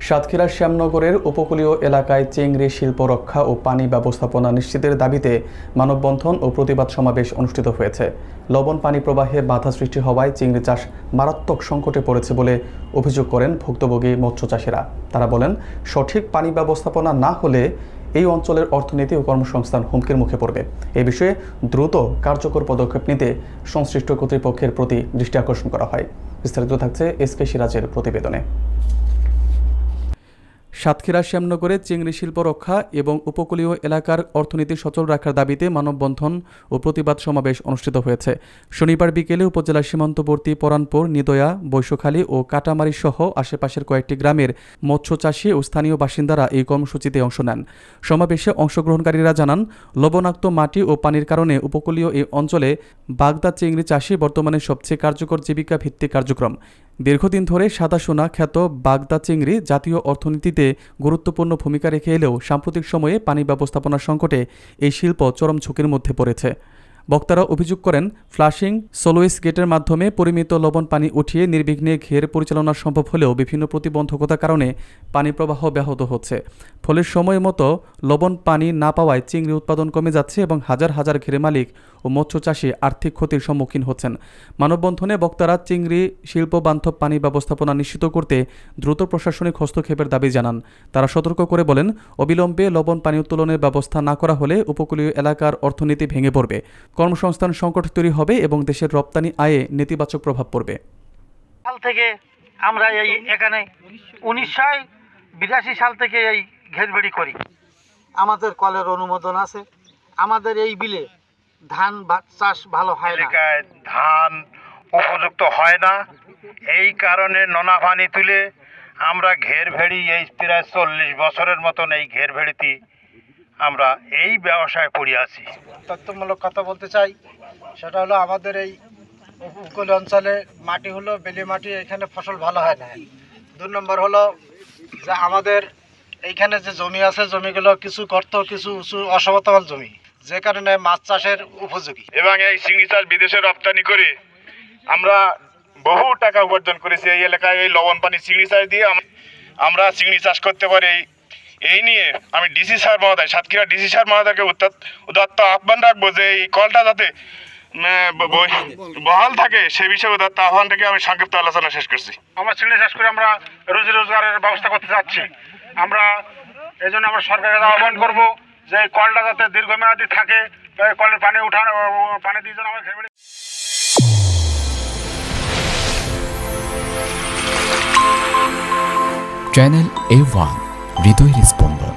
সাতক্ষীরার শ্যামনগরের উপকূলীয় এলাকায় চিংড়ি শিল্প রক্ষা ও পানি ব্যবস্থাপনা নিশ্চিতের দাবিতে মানববন্ধন ও প্রতিবাদ সমাবেশ অনুষ্ঠিত হয়েছে। লবণ পানি প্রবাহে বাধা সৃষ্টি হওয়ায় চিংড়ি চাষ মারাত্মক সংকটে পড়েছে বলে অভিযোগ করেন ভুক্তভোগী মৎস্য চাষিরা। তারা বলেন, সঠিক পানি ব্যবস্থাপনা না হলে এই অঞ্চলের অর্থনীতি ও কর্মসংস্থান হুমকির মুখে পড়বে। এ বিষয়ে দ্রুত কার্যকর পদক্ষেপ নিতে সংশ্লিষ্ট কর্তৃপক্ষের প্রতি দৃষ্টি আকর্ষণ করা হয়। বিস্তারিত থাকছে এসকে সিরাজের প্রতিবেদনে। সাতক্ষীরা শ্যামনগরে চিংড়ি শিল্প রক্ষা এবং উপকূলীয় এলাকার অর্থনীতি সচল রাখার দাবিতে মানববন্ধন ও প্রতিবাদ সমাবেশ অনুষ্ঠিত হয়েছে। শনিবার বিকেলে উপজেলা সীমান্তবর্তী পরানপুর, নিদয়া, বৈশখালী ও কাটামারি সহ আশেপাশের কয়েকটি গ্রামের মৎস্য চাষী ও স্থানীয় বাসিন্দারা এই কর্মসূচিতে অংশ নেন। সমাবেশে অংশগ্রহণকারীরা জানান, লবণাক্ত মাটি ও পানির কারণে উপকূলীয় এই অঞ্চলে বাগদা চিংড়ি চাষই বর্তমানে সবচেয়ে কার্যকর জীবিকা ভিত্তিক কার্যক্রম। দীর্ঘদিন ধরে সাদাসোনা খ্যাত বাগদা চিংড়ি জাতীয় অর্থনীতিতে গুরুত্বপূর্ণ ভূমিকা রেখে এলেও সাম্প্রতিক সময়ে পানি ব্যবস্থাপনার সংকটে এই শিল্প চরম ঝুঁকির মধ্যে পড়েছে। বক্তারা অভিযোগ করেন, ফ্লাশিং স্লুইস গেটের মাধ্যমে পরিমিত লবণ পানি উঠিয়ে নির্বিঘ্নে ঘের পরিচালনা সম্ভব হলেও বিভিন্ন প্রতিবন্ধকতার কারণে পানি প্রবাহ ব্যাহত হচ্ছে। ফলে সময় মতো লবণ পানি না পাওয়ায় চিংড়ি উৎপাদন কমে যাচ্ছে এবং হাজার হাজার ঘেরে মালিক ও মৎস্য চাষী আর্থিক ক্ষতির সম্মুখীন হচ্ছেন। মানববন্ধনে বক্তারা চিংড়ি শিল্প বান্ধব পানি ব্যবস্থাপনা নিশ্চিত করতে দ্রুত প্রশাসনিক হস্তক্ষেপের দাবি জানান। তারা সতর্ক করে বলেন, অবিলম্বে লবণ পানি উত্তোলনের ব্যবস্থা না করা হলে উপকূলীয় এলাকার অর্থনীতি ভেঙে পড়বে, কর্মসংস্থান সংকট তৈরি হবে এবং দেশের রপ্তানি আয়ে নেতিবাচক প্রভাব পড়বে। সাল থেকে আমরা এখানে 1982 সাল থেকে এই ঘেরবেড়ি করি। আমাদের কলের অনুমোদন আছে। আমাদের এই বিলে ধান চাষ ভালো হয় না, ধান উপযুক্ত হয় না। এই কারণে নোনা পানি তুলে আমরা ঘের ভেড়ি এই প্রায় 40 বছরের মতন এই ঘের ভেড়িতে আমরা এই ব্যবসায় পড়ে আছি। তথ্যমূলক কথা বলতে চাই, সেটা হলো আমাদের এই উপকূল অঞ্চলে মাটি হলো বেলে মাটি, এখানে ফসল ভালো হয় না। 2 নম্বর হলো যে আমাদের এইখানে যে জমি আছে, জমিগুলো কিছু গর্ত, কিছু উঁচু অসমতল জমি, যে কারণে মাছ চাষের উপযোগী। এবং এই চিংড়ি চাষ বিদেশে রপ্তানি করে আমরা বহু টাকা উপার্জন করেছি। এই এলাকায় এই লবণ পানি চিংড়ি চাষ দিয়ে আমরা চিংড়ি চাষ করতে পারি। এই নিয়ে আমি ডিসি স্যার মহোদয়, সাতক্ষীরা ডিসি স্যার মহোদয়কে উদাত্ত আহ্বান রাখবো যে এই কলটা যাতে বহাল থাকে, সে বিষয়ে উদাত্ত আহ্বান থেকে আমি সংক্ষিপ্ত আলোচনা শেষ করছি। আমরা চিংড়ি চাষ করে আমরা রুজি রোজগারের ব্যবস্থা করতে চাচ্ছি। আমরা এই জন্য আমরা সরকারের আহ্বান করবো যে কলটা যাতে দীর্ঘমেয়াদী থাকে, কলের পানি উঠানো, পানি দিয়ে যেন আমার ঘেরবাড়ি। চ্যানেল A1 হৃদয়ের স্পন্দন।